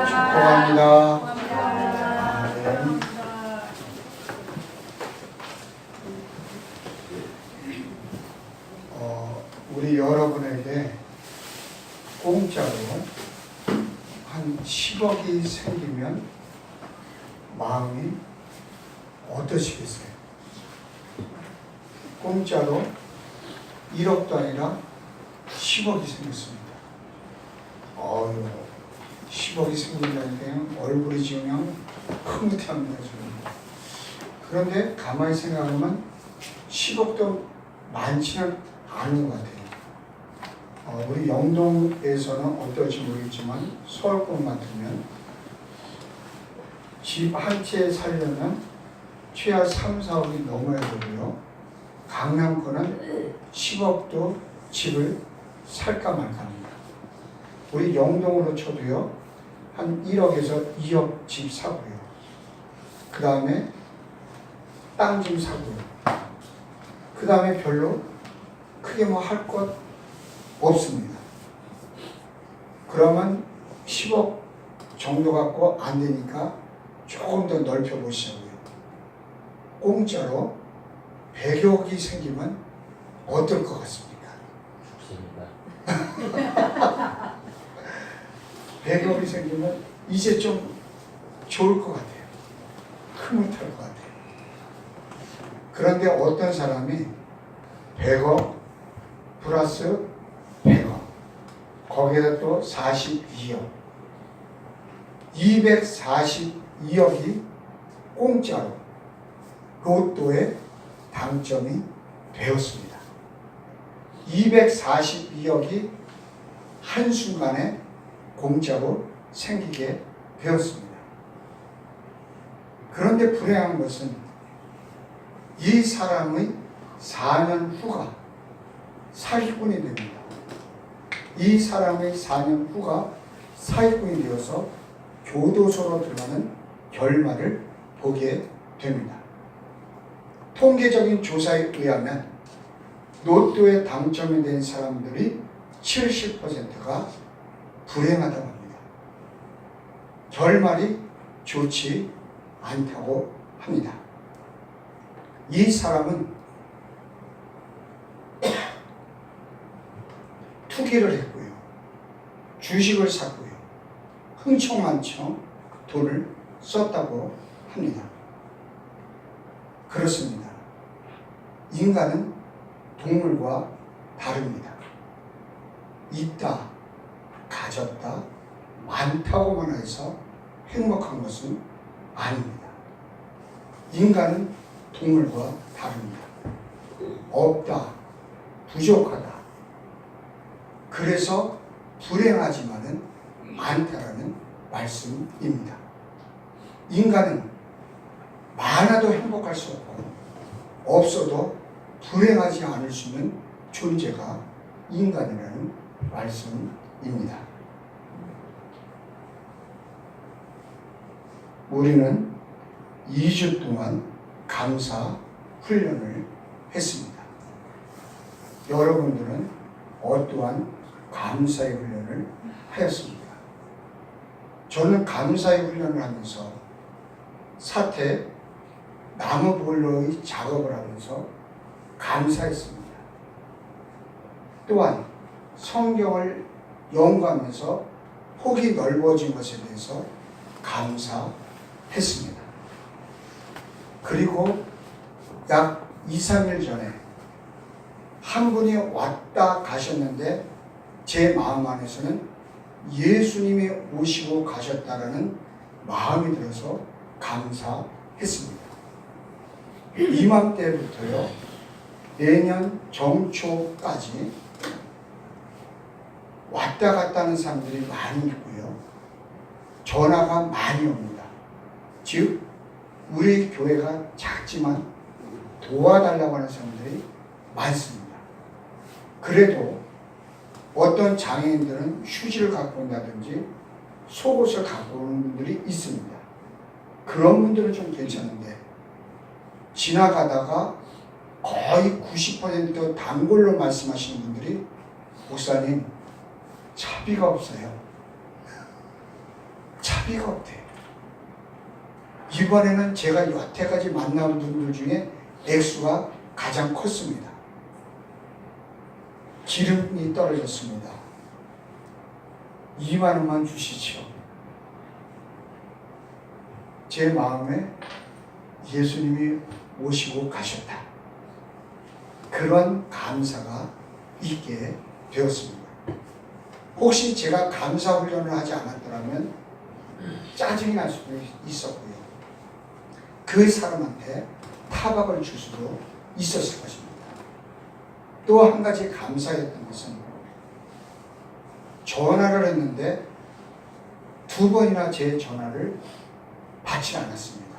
축복합니다. 아멘. 우리 여러분에게 공짜로 한 10억이 생기면 마음이 어떠시겠어요? 공짜로 1억도 아니라 10억이 생겼습니다. 10억이 생긴다니까 얼굴이 지금 흐뭇합니다. 그런데 가만히 생각하면 10억도 많지는 않은 것 같아요. 우리 영동에서는 어떨지 모르겠지만 서울권 같으면 집 한 채 살려면 최하 3, 4억이 넘어야 되고요. 강남권은 10억도 집을 살까 말까 합니다. 우리 영동으로 쳐도요, 한 1억에서 2억 집 사고요. 그 다음에 땅 좀 사고요. 그 다음에 별로 크게 뭐 할 것 없습니다. 그러면 10억 정도 갖고 안 되니까 조금 더 넓혀 보시자고요. 공짜로 100억이 생기면 어떨 것 같습니까? 좋습니다. 100억이 생기면 이제 좀 좋을 것 같아요. 흐뭇할 것 같아요. 그런데 어떤 사람이 100억 플러스 100억 거기에다 또 42억 242억이 공짜로 로또에 당첨이 되었습니다. 242억이 한순간에 공짜로 생기게 되었습니다. 그런데 불행한 것은 이 사람의 4년 후가 사기꾼이 됩니다. 이 사람의 4년 후가 사기꾼이 되어서 교도소로 들어가는 결말을 보게 됩니다. 통계적인 조사에 의하면 로또에 당첨이 된 사람들이 70%가 불행하다고 합니다. 결말이 좋지 않다고 합니다. 이 사람은 투기를 했고요. 주식을 샀고요. 흥청망청 돈을 썼다고 합니다. 그렇습니다. 인간은 동물과 다릅니다. 있다, 가졌다, 많다고만 해서 행복한 것은 아닙니다. 인간은 동물과 다릅니다. 없다, 부족하다. 그래서 불행하지만은 많다라는 말씀입니다. 인간은 많아도 행복할 수 없고 없어도 불행하지 않을 수 있는 존재가 인간이라는 말씀입니다. 우리는 2주 동안 감사 훈련을 했습니다. 여러분들은 어떠한 감사의 훈련을 하였습니까? 저는 감사의 훈련을 하면서 사태, 나무 보일러의 작업을 하면서 감사했습니다. 또한 성경을 연구하면서 폭이 넓어진 것에 대해서 감사했습니다. 그리고 약 2, 3일 전에 한 분이 왔다 가셨는데 제 마음 안에서는 예수님이 오시고 가셨다라는 마음이 들어서 감사했습니다. 이맘때부터요, 내년 정초까지 왔다 갔다 하는 사람들이 많이 있고요. 전화가 많이 옵니다. 즉, 우리 교회가 작지만 도와달라고 하는 사람들이 많습니다. 그래도 어떤 장애인들은 휴지를 갖고 온다든지 속옷을 갖고 오는 분들이 있습니다. 그런 분들은 좀 괜찮은데 지나가다가 거의 90% 단골로 말씀하시는 분들이 목사님, 차비가 없어요. 합의가 없대요. 이번에는 제가 여태까지 만난 분들 중에 액수가 가장 컸습니다. 기름이 떨어졌습니다. 2만 원만 주시지요. 제 마음에 예수님이 오시고 가셨다. 그런 감사가 있게 되었습니다. 혹시 제가 감사 훈련을 하지 않았더라면 짜증이 날 수도 있었고요. 그 사람한테 타박을 줄 수도 있었을 것입니다. 또 한 가지 감사했던 것은 전화를 했는데 2번이나 제 전화를 받지 않았습니다.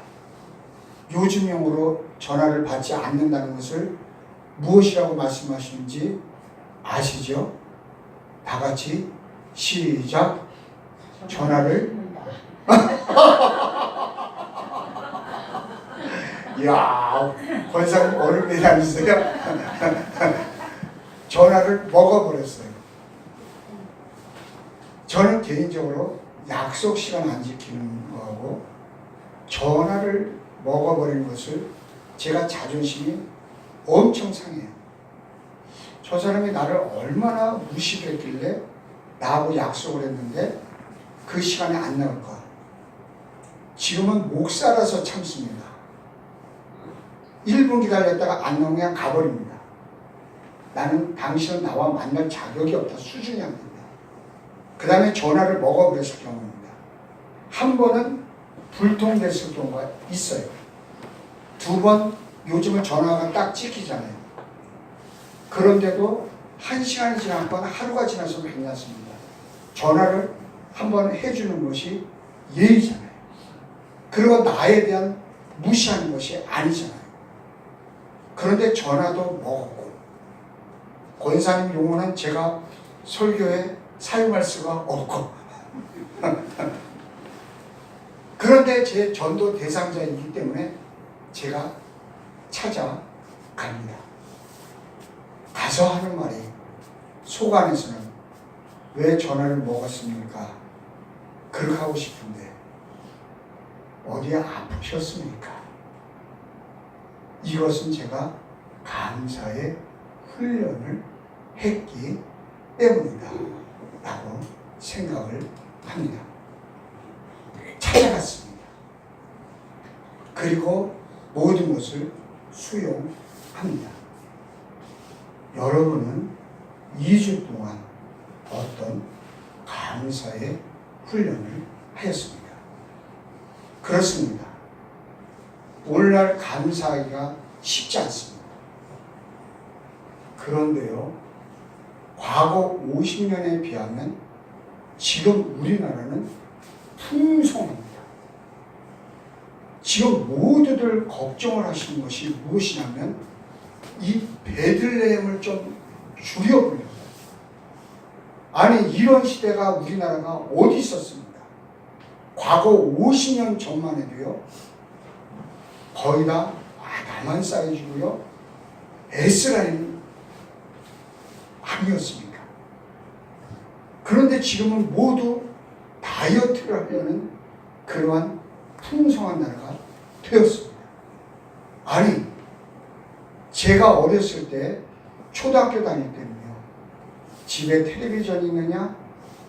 요즘용어로 전화를 받지 않는다는 것을 무엇이라고 말씀하시는지 아시죠? 다 같이 시작. 전화를 이야, 권사님 얼굴이 다니세요? 전화를 먹어버렸어요. 저는 개인적으로 약속 시간 안 지키는 거하고 전화를 먹어버리는 것을 제가 자존심이 엄청 상해요. 저 사람이 나를 얼마나 무시했길래 나하고 약속을 했는데 그 시간에 안 나올까? 지금은 목 살아서 참습니다. 1분 기다렸다가 안 나오면 그냥 가버립니다. 나는 당신은 나와 만날 자격이 없다. 수준이 안 된다. 그 다음에 전화를 먹어버렸을 경우입니다. 한 번은 불통됐을 경우가 있어요. 2번, 요즘은 전화가 딱 찍히잖아요. 그런데도 1시간이 지났거나 하루가 지나서 괜찮습니다. 전화를 한번 해주는 것이 예의잖아요. 그리고 나에 대한 무시하는 것이 아니잖아요. 그런데 전화도 먹었고, 권사님 용어는 제가 설교에 사용할 수가 없고 그런데 제 전도 대상자이기 때문에 제가 찾아갑니다. 가서 하는 말이 속 안에서는 왜 전화를 먹었습니까? 그렇게 하고 싶은데 어디 아프셨습니까? 이것은 제가 감사의 훈련을 했기 때문이다 라고 생각을 합니다. 찾아갔습니다. 그리고 모든 것을 수용합니다. 여러분은 2주 동안 어떤 감사의 훈련을 하였습니까? 그렇습니다. 오늘날 감사하기가 쉽지 않습니다. 그런데요, 과거 50년에 비하면 지금 우리나라는 풍성합니다. 지금 모두들 걱정을 하시는 것이 무엇이냐면 이 베들레헴을 좀 줄여보려고. 아니, 이런 시대가 우리나라가 어디 있었습니까? 과거 50년 전만 해도요, 거의 다 남한 사이즈고요, S라인 아니었습니까? 그런데 지금은 모두 다이어트를 하려는 그러한 풍성한 나라가 되었습니다. 아니, 제가 어렸을 때 초등학교 다닐 때는요, 집에 텔레비전이 있느냐,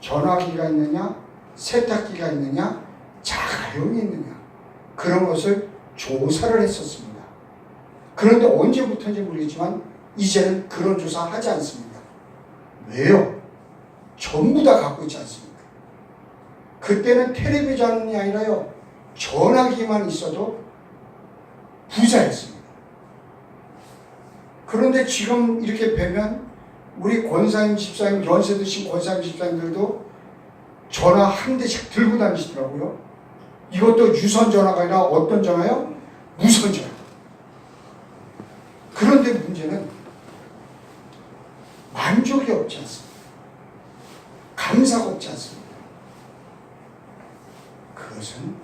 전화기가 있느냐, 세탁기가 있느냐, 자가용이 있느냐, 그런 것을 조사를 했었습니다. 그런데 언제부터인지 모르겠지만 이제는 그런 조사 하지 않습니다. 왜요? 전부 다 갖고 있지 않습니까? 그때는 텔레비전이 아니라요, 전화기만 있어도 부자였습니다. 그런데 지금 이렇게 뵈면 우리 권사님, 집사님, 연세 드신 권사님, 집사님들도 전화 한 대씩 들고 다니시더라고요. 이것도 유선 전화가 아니라 어떤 전화요? 무선 전화. 그런데 문제는 만족이 없지 않습니다. 감사가 없지 않습니다. 그것은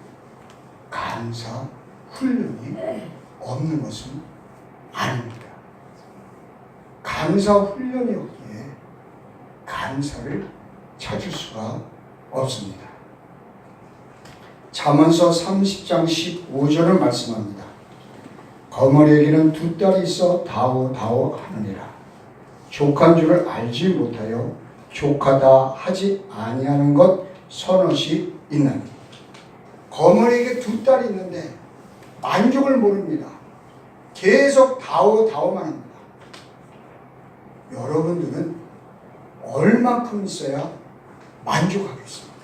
감사 훈련이 없는 것은 아닙니다. 감사 훈련이 없기에 감사를 찾을 수가 없습니다. 잠언서 30장 15절을 말씀합니다. 거머리에게는 두 딸이 있어 다오다오 하느니라. 족한 줄을 알지 못하여 족하다 하지 아니하는 것 서너시 있나니. 거머리에게 두 딸이 있는데 만족을 모릅니다. 계속 다오다오만 합니다. 여러분들은 얼만큼 있어야 만족하겠습니까?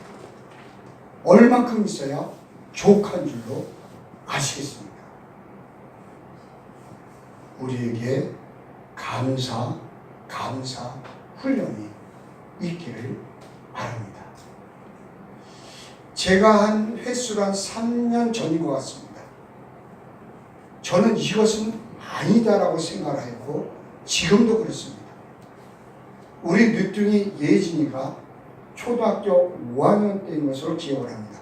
얼만큼 있어야 족한 줄로 아시겠습니까? 우리에게 감사 훈련이 있기를 바랍니다. 제가 한 횟수로 한 3년 전인 것 같습니다. 저는 이것은 아니다라고 생각을 했고 지금도 그렇습니다. 우리 늦둥이 예진이가 초등학교 5학년 때인 것으로 기억을 합니다.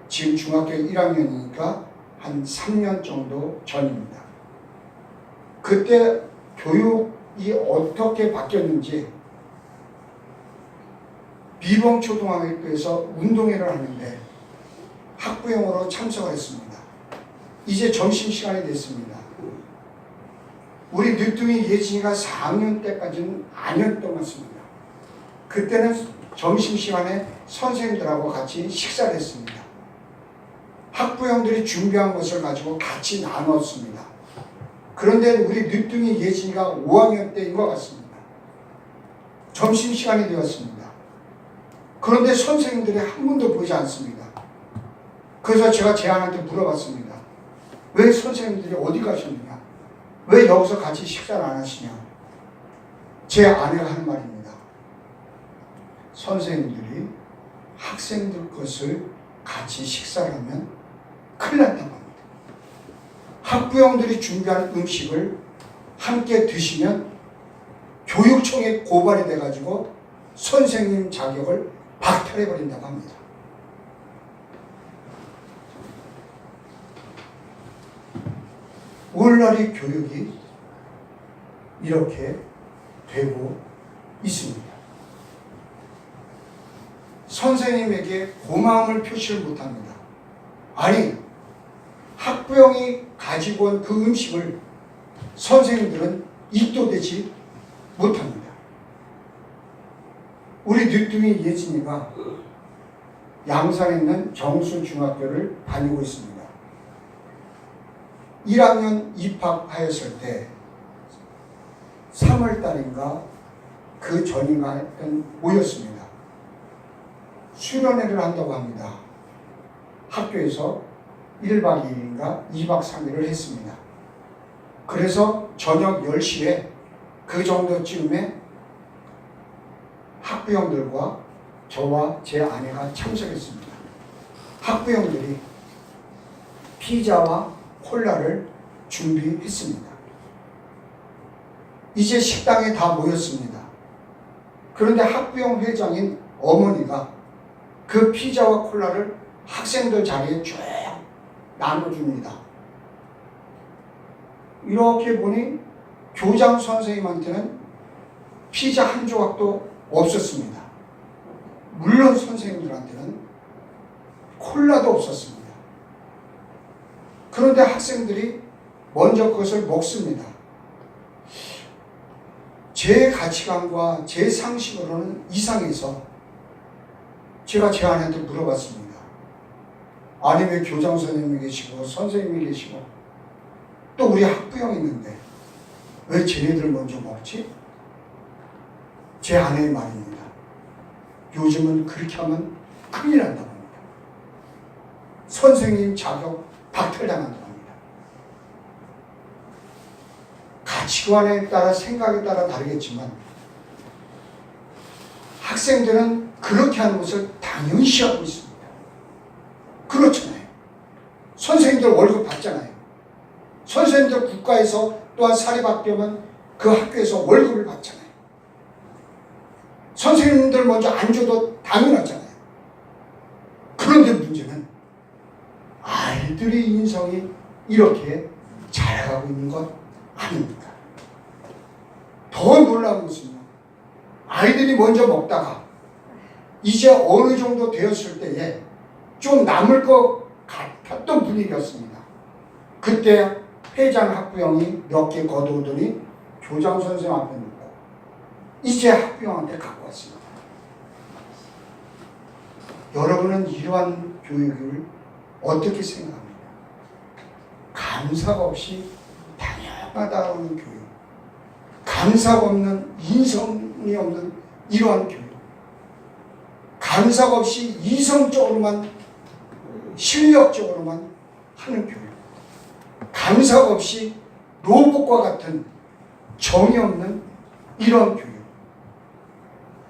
지금 중학교 1학년이니까 한 3년 정도 전입니다. 그때 교육이 어떻게 바뀌었는지 비봉초등학교에서 운동회를 하는데 학부형으로 참석을 했습니다. 이제 점심시간이 됐습니다. 우리 늦둥이 예진이가 4학년 때까지는 아니었던 것 같습니다. 그때는 점심시간에 선생님들하고 같이 식사를 했습니다. 학부형들이 준비한 것을 가지고 같이 나눴습니다. 그런데 우리 늦둥이 예진이가 5학년 때인 것 같습니다. 점심시간이 되었습니다. 그런데 선생님들이 한 분도 보지 않습니다. 그래서 제가 제 아내한테 물어봤습니다. 왜 선생님들이 어디 가셨느냐? 왜 여기서 같이 식사를 안 하시냐? 제 아내가 하는 말입니다. 선생님들이 학생들 것을 같이 식사를 하면 큰일 난다고 합니다. 학부형들이 준비한 음식을 함께 드시면 교육청에 고발이 돼가지고 선생님 자격을 박탈해버린다고 합니다. 오늘날의 교육이 이렇게 되고 있습니다. 선생님에게 고마움을 표시를 못합니다. 아니, 학부형이 가지고 온 그 음식을 선생님들은 입도 대지 못합니다. 우리 늦둥이 예진이가 양산에 있는 정수중학교를 다니고 있습니다. 1학년 입학하였을 때 3월달인가 그 전인가 모였습니다. 수련회를 한다고 합니다. 학교에서 1박 2일인가 2박 3일을 했습니다. 그래서 저녁 10시에 그 정도쯤에 학부형들과 저와 제 아내가 참석했습니다. 학부형들이 피자와 콜라를 준비했습니다. 이제 식당에 다 모였습니다. 그런데 학부형 회장인 어머니가 그 피자와 콜라를 학생들 자리에 쭉 나눠줍니다. 이렇게 보니 교장 선생님한테는 피자 한 조각도 없었습니다. 물론 선생님들한테는 콜라도 없었습니다. 그런데 학생들이 먼저 그것을 먹습니다. 제 가치관과 제 상식으로는 이상해서 제가 제 아내한테 물어봤습니다. 아니 왜 교장 선생님이 계시고 선생님이 계시고 또 우리 학부형이 있는데 왜 쟤네들 먼저 먹지? 제 아내의 말입니다. 요즘은 그렇게 하면 큰일 난다고 합니다. 선생님 자격 박탈당한다고 합니다. 가치관에 따라 생각에 따라 다르겠지만 학생들은 그렇게 하는 것을 당연시하고 있습니다. 그렇잖아요. 선생님들 월급 받잖아요. 선생님들 국가에서 또한 사립학교면 그 학교에서 월급을 받잖아요. 선생님들 먼저 안 줘도 당연하잖아요. 그런데 문제는 아이들의 인성이 이렇게 자라가고 있는 것 아닙니까? 더 놀라운 것은요. 아이들이 먼저 먹다가 이제 어느 정도 되었을 때에 좀 남을 것 같았던 분위기였습니다. 그때 회장 학부형이 몇 개 걷어오더니 교장 선생님 앞에 놓고 이제 학부형한테 갖고 왔습니다. 여러분은 이러한 교육을 어떻게 생각합니까? 감사가 없이 당연하다는 교육, 감사가 없는 인성이 없는 이러한 교육, 감사가 없이 이성적으로만 실력적으로만 하는 교육, 감사가 없이 로봇과 같은 정이 없는 이런 교육,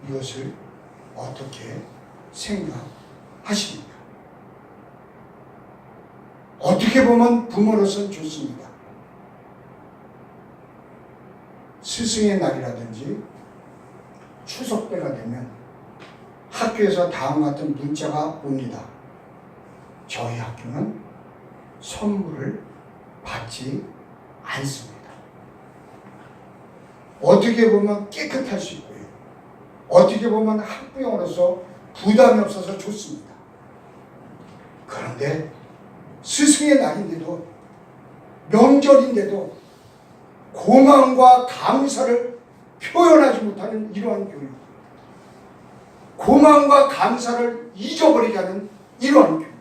이것을 어떻게 생각하십니까? 어떻게 보면 부모로서는 좋습니다. 스승의 날이라든지 추석 때가 되면 학교에서 다음과 같은 문자가 옵니다. 저희 학교는 선물을 받지 않습니다. 어떻게 보면 깨끗할 수 있고요. 어떻게 보면 학부형으로서 부담이 없어서 좋습니다. 그런데 스승의 날인데도, 명절인데도 고마움과 감사를 표현하지 못하는 이러한 교육, 고마움과 감사를 잊어버리게 하는 이러한 교육,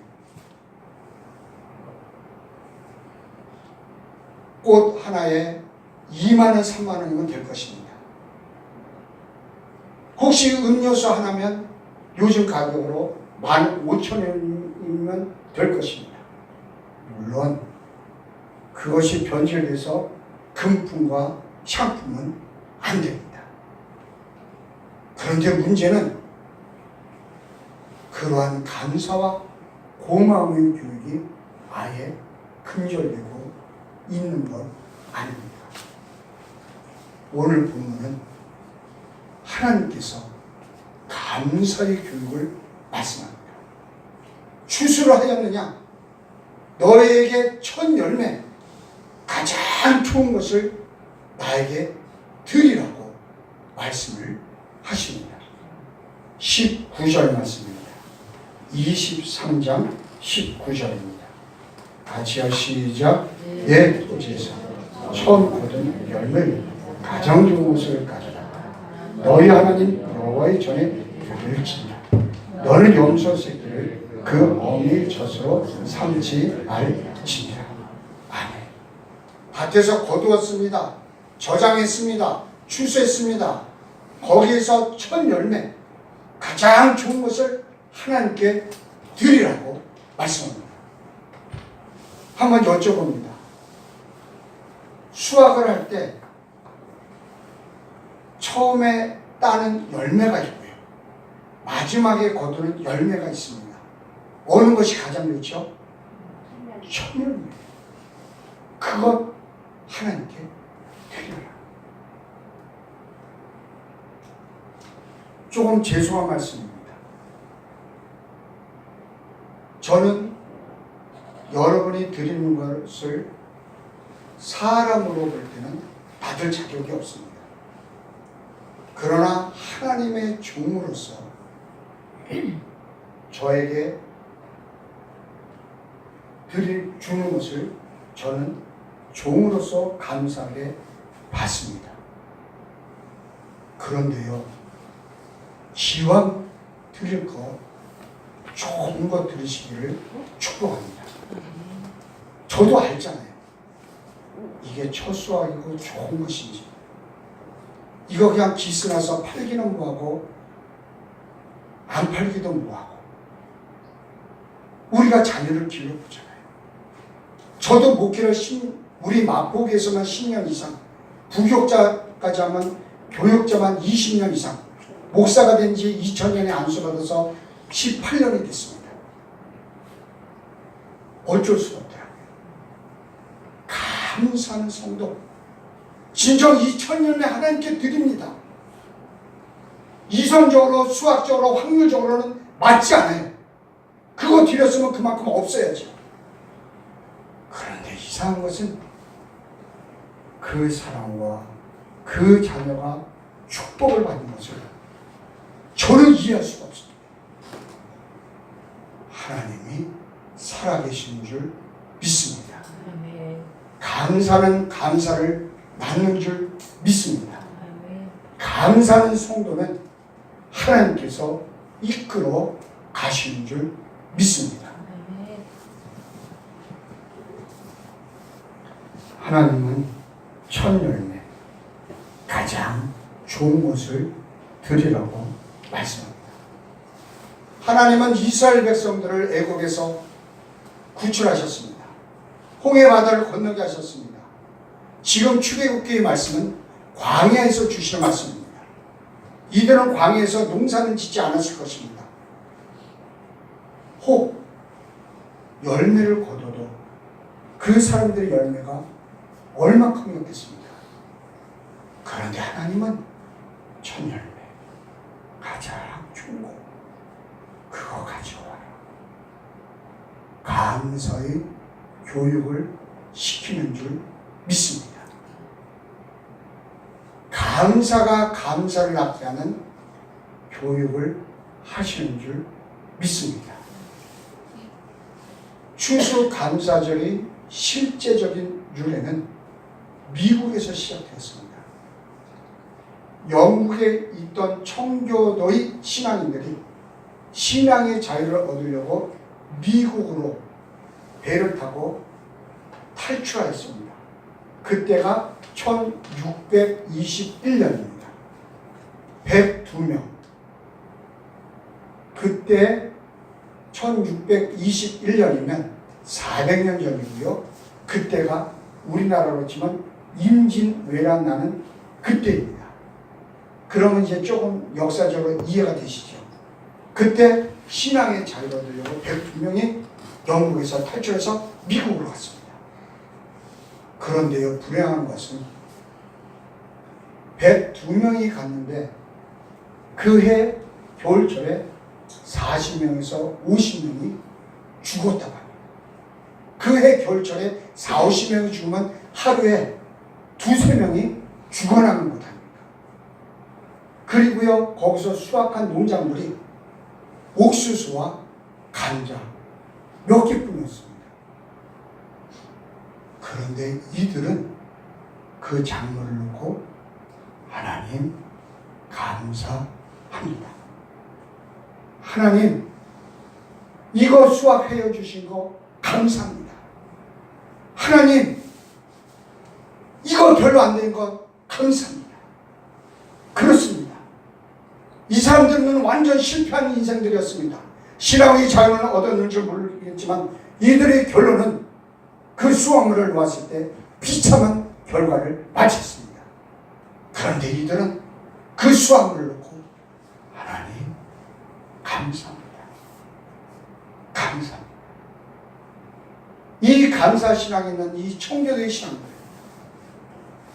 꽃 하나에 2만 원, 3만 원이면 될 것입니다. 혹시 음료수 하나면 요즘 가격으로 15,000원이면 될 것입니다. 물론 그것이 변질돼서 금품과 상품은 안 됩니다. 그런데 문제는 그러한 감사와 고마움의 교육이 아예 금절되고 있는 것 아닙니다. 오늘 본문은 하나님께서 감사의 교육을 말씀합니다. 추수를 하였느냐? 너에게 첫 열매, 가장 좋은 것을 나에게 드리라고 말씀을 하십니다. 19절 말씀입니다. 23장 19절입니다. 같이 시작. 내 토지에서 처음 거둔 열매를 가장 좋은 것을 가져라. 너희 하나님 여호와의 전에 드릴지니라. 너는 염소 새끼를 그 어미의 젖으로 삼지 말지니라. 아멘. 밭에서 거두었습니다. 저장했습니다. 추수했습니다. 거기에서 첫 열매, 가장 좋은 것을 하나님께 드리라고 말씀합니다. 한번 여쭤봅니다. 수확을 할 때 처음에 따는 열매가 있고요. 마지막에 거두는 열매가 있습니다. 어느 것이 가장 좋죠? 첫 열매. 그것 하나님께 드려라. 조금 죄송한 말씀입니다. 저는 여러분이 드리는 것을 사람으로 볼 때는 받을 자격이 없습니다. 그러나 하나님의 종으로서 저에게 주는 것을 저는 종으로서 감사하게 받습니다. 그런데요, 기왕 드릴 거 좋은 거 들으시기를 축복합니다. 저도 알잖아요. 이게 첫 수확이고 좋은 것인지. 이거 그냥 기스나서 팔기는 뭐하고 안 팔기도 뭐하고. 우리가 자녀를 기르보잖아요. 저도 목회를 우리 마포구에서만 10년 이상, 부교육자까지 하면 교육자만 20년 이상, 목사가 된 지 2000년에 안수받아서 18년이 됐습니다. 어쩔 수가 없더라고요. 감사하는 성도, 진정 2000년에 하나님께 드립니다. 이성적으로, 수학적으로, 확률적으로는 맞지 않아요. 그거 드렸으면 그만큼 없어야죠. 그런데 이상한 것은 그 사람과 그 자녀가 축복을 받는 것을 저는 이해할 수가 없습니다. 하나님이 살아계신 줄 믿습니다. 아멘. 감사는 감사를 낳는 줄 믿습니다. 아멘. 감사하는 성도는 하나님께서 이끌어 가시는 줄 믿습니다. 아멘. 하나님은 첫 열매, 가장 좋은 것을 드리라고 말씀합니다. 하나님은 이스라엘 백성들을 애국에서 구출하셨습니다. 홍해 바다를 건너게 하셨습니다. 지금 출애굽기의 말씀은 광야에서 주시는 말씀입니다. 이들은 광야에서 농사는 짓지 않았을 것입니다. 혹 열매를 거둬도 그 사람들의 열매가 얼마큼이었겠습니까? 그런데 하나님은 첫 열매, 가장 좋은 거, 그거 가져와라. 감사의 교육을 시키는 줄 믿습니다. 감사가 감사를 낳게 하는 교육을 하시는 줄 믿습니다. 추수감사절의 실제적인 유래는 미국에서 시작되었습니다. 영국에 있던 청교도의 신앙인들이 신앙의 자유를 얻으려고 미국으로 배를 타고 탈출하였습니다. 그때가 1621년입니다. 102명. 그때 1621년이면 400년 전이고요. 그때가 우리나라로 치면 임진왜란 나는 그때입니다. 그러면 이제 조금 역사적으로 이해가 되시죠. 그때 신앙의 자유를 얻으려고 102명이 영국에서 탈출해서 미국으로 갔습니다. 그런데요, 불행한 것은 102명이 갔는데 그해 겨울철에 40명에서 50명이 죽었다고 합니다. 그해 겨울철에 40, 50명이 죽으면 하루에 2, 3명이 죽어나는 것 아닙니까? 그리고요, 거기서 수확한 농작물이 옥수수와 감자 몇 개뿐이었습니다. 그런데 이들은 그 작물을 놓고 하나님 감사합니다. 하나님, 이거 수확해 주신 거 감사합니다. 하나님, 이거 별로 안 된 거 감사합니다. 그렇습니다. 이 사람들은 완전 실패한 인생들이었습니다. 신앙의 자유를 얻었는 줄 모르겠지만 이들의 결론은 그 수확물을 놓았을 때 비참한 결과를 맞췄습니다. 그런데 이들은 그 수확물을 놓고 하나님 감사합니다. 감사합니다. 이 감사신앙에 있는 이 청교도의 신앙들,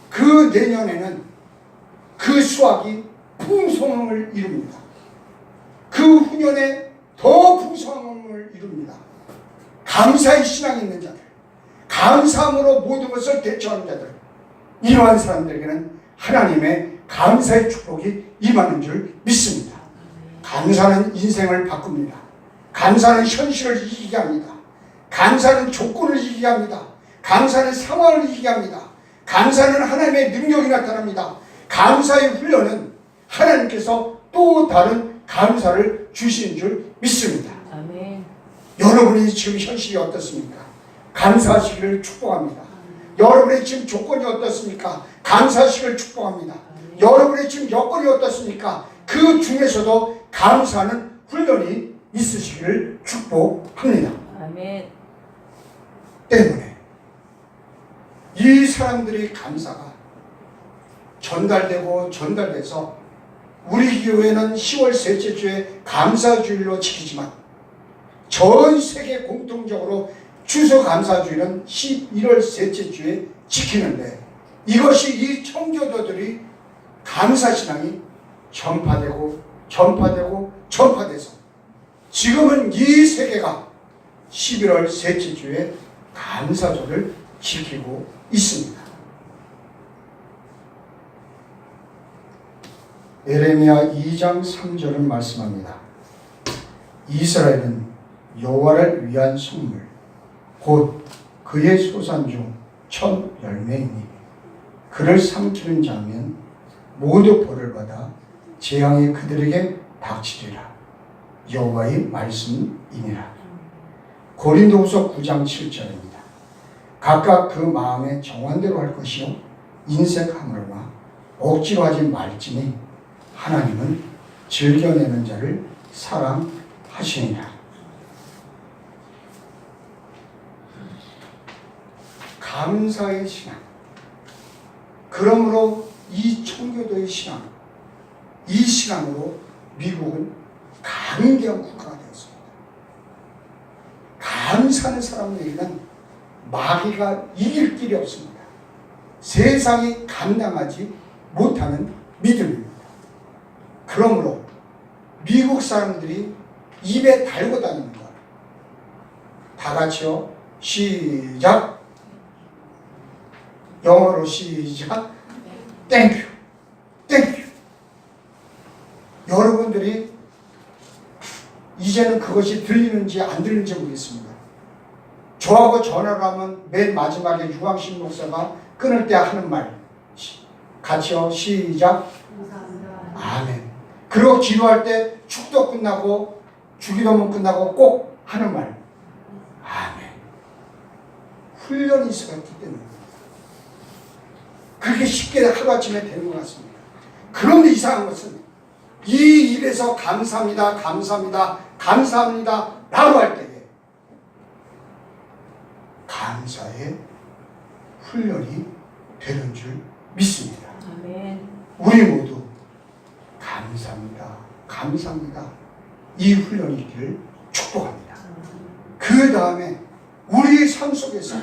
그 내년에는 그 수확이 풍성함을 이룹니다. 그 후년에 더 풍성함을 이룹니다. 감사의 신앙이 있는 자들, 감사함으로 모든 것을 대처하는 자들, 이러한 사람들에게는 하나님의 감사의 축복이 임하는 줄 믿습니다. 감사는 인생을 바꿉니다. 감사는 현실을 이기게 합니다. 감사는 조건을 이기게 합니다. 감사는 상황을 이기게 합니다. 감사는 하나님의 능력이 나타납니다. 감사의 훈련은 하나님께서 또 다른 감사를 주시는 줄 믿습니다. 아멘. 여러분이 지금 현실이 어떻습니까? 감사하시기를 축복합니다. 여러분의 지금 조건이 어떻습니까? 감사하시기를 축복합니다. 여러분의 지금 여건이 어떻습니까? 그 중에서도 감사하는 훈련이 있으시기를 축복합니다. 아멘. 때문에 이 사람들의 감사가 전달돼서 우리 교회는 10월 셋째 주에 감사주일로 지키지만 전 세계 공통적으로 추수감사주일은 11월 셋째 주에 지키는데 이것이 이 청교도들이 감사신앙이 전파돼서 지금은 이 세계가 11월 셋째 주에 감사절을 지키고 있습니다. 예레미야 2장 3절은 말씀합니다. 이스라엘은 여호와를 위한 선물 곧 그의 소산 중 첫 열매이니 그를 삼키는 자면 모두 벌을 받아 재앙이 그들에게 닥치리라. 여호와의 말씀이니라. 고린도후서 9장 7절입니다. 각각 그 마음의 정한대로 할 것이요 인색함으로나 억지로 하지 말지니 하나님은 즐겨내는 자를 사랑하시니라. 감사의 신앙. 그러므로 이 청교도의 신앙, 이 신앙으로 미국은 강대한 국가가 되었습니다. 감사하는 사람들에게는 마귀가 이길 길이 없습니다. 세상이 감당하지 못하는 믿음입니다. 그러므로 미국 사람들이 입에 달고 다니는 것. 다 같이요. 시작. 영어로 시작. 땡큐. 땡큐. 여러분들이 이제는 그것이 들리는지 안 들리는지 모르겠습니다. 저하고 전화를 하면 맨 마지막에 유광식 목사가 끊을 때 하는 말. 같이요. 시작. 아멘. 그리고 기도할 때 축도 끝나고 주기도문 끝나고 꼭 하는 말. 아멘. 훈련이 있어갔기 때문에 그렇게 쉽게 하루아침에 되는 것 같습니다. 그런데 이상한 것은 이 일에서 감사합니다, 감사합니다, 감사합니다 라고 할 때에 감사의 훈련이 되는 줄 믿습니다. 아멘. 우리 모두 감사합니다, 감사합니다 이 훈련이 있기를 축복합니다. 그 다음에 우리의 삶 속에서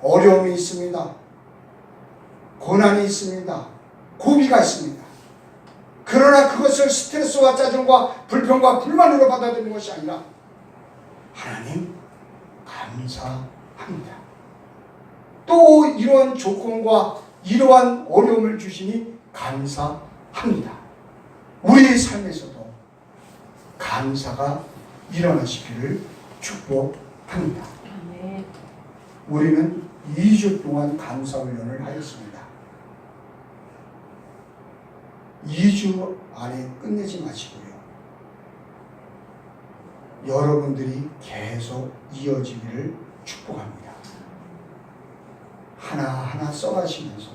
어려움이 있습니다. 고난이 있습니다. 고비가 있습니다. 그러나 그것을 스트레스와 짜증과 불평과 불만으로 받아들이는 것이 아니라 하나님 감사합니다. 또 이러한 조건과 이러한 어려움을 주시니 감사합니다. 우리의 삶에서도 감사가 일어나시기를 축복합니다. 아멘. 우리는 2주 동안 감사 훈련을 하였습니다. 2주 안에 끝내지 마시고요. 여러분들이 계속 이어지기를 축복합니다. 하나하나 써가시면서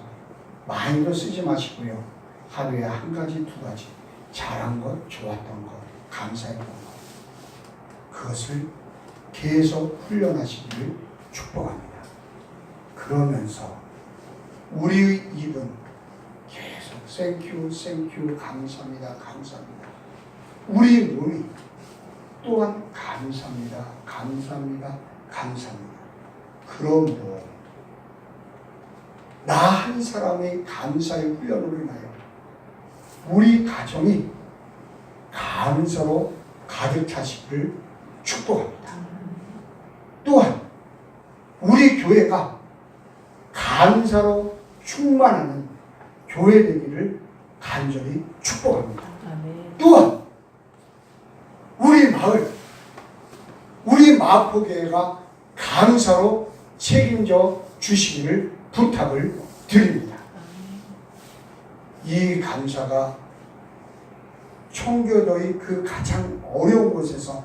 많이도 쓰지 마시고요. 하루에 한 가지, 두 가지 잘한 것, 좋았던 것, 감사했던 것 그것을 계속 훈련하시기를 축복합니다. 그러면서 우리 입은 계속 땡큐, 땡큐, 감사합니다, 감사합니다. 우리 몸이 또한 감사합니다, 감사합니다, 감사합니다. 그러므로 나 한 사람의 감사의 훈련으로 인하여 우리 가정이 감사로 가득 차시기를 축복합니다. 또한 우리 교회가 감사로 충만하는 교회 되기를 간절히 축복합니다. 아멘. 또한 우리 마을, 우리 마포교회가 감사로 책임져 주시기를 부탁을 드립니다. 이 감사가 청교도의 그 가장 어려운 곳에서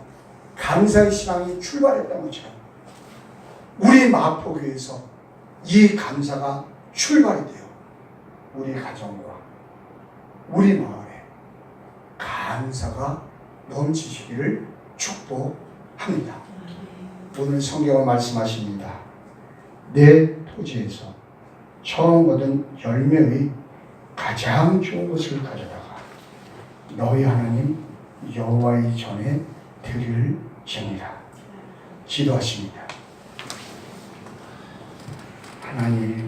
감사의 신앙이 출발했던 것처럼 우리 마포교회에서 이 감사가 출발이 돼요. 우리 가정과 우리 마을에 감사가 넘치시기를 축복합니다. 오늘 성경은 말씀하십니다. 내 토지에서 처음 거둔 열매의 가장 좋은 것을 가져다가 너희 하나님 여호와의 전에 드릴지니라. 기도하십니다. 하나님